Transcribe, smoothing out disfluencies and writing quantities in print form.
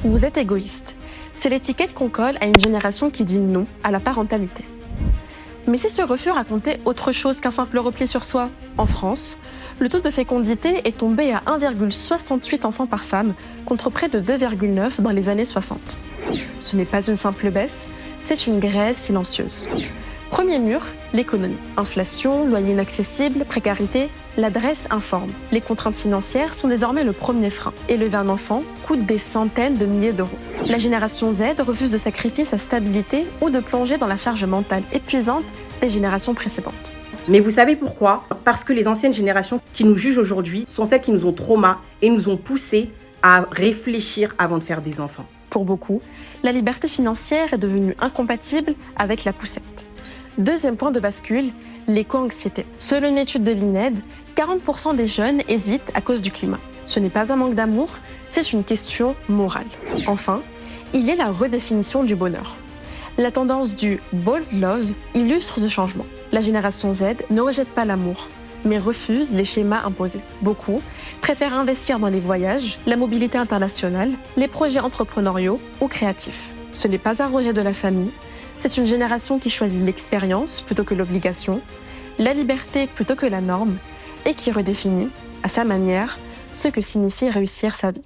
Vous êtes égoïste. C'est l'étiquette qu'on colle à une génération qui dit non à la parentalité. Mais si ce refus racontait autre chose qu'un simple repli sur soi, en France, le taux de fécondité est tombé à 1,68 enfants par femme, contre près de 2,9 dans les années 60. Ce n'est pas une simple baisse, c'est une grève silencieuse. Premier mur, l'économie. Inflation, loyer inaccessible, précarité, l'adresse informe. Les contraintes financières sont désormais le premier frein. Élever un enfant coûte des centaines de milliers d'euros. La génération Z refuse de sacrifier sa stabilité ou de plonger dans la charge mentale épuisante des générations précédentes. Mais vous savez pourquoi ? Parce que les anciennes générations qui nous jugent aujourd'hui sont celles qui nous ont traumatisés et nous ont poussés à réfléchir avant de faire des enfants. Pour beaucoup, la liberté financière est devenue incompatible avec la poussette. Deuxième point de bascule, l'éco-anxiété. Selon une étude de l'INED, 40% des jeunes hésitent à cause du climat. Ce n'est pas un manque d'amour, c'est une question morale. Enfin, il y a la redéfinition du bonheur. La tendance du « bold love » illustre ce changement. La génération Z ne rejette pas l'amour, mais refuse les schémas imposés. Beaucoup préfèrent investir dans les voyages, la mobilité internationale, les projets entrepreneuriaux ou créatifs. Ce n'est pas un rejet de la famille, c'est une génération qui choisit l'expérience plutôt que l'obligation, la liberté plutôt que la norme, et qui redéfinit, à sa manière, ce que signifie réussir sa vie.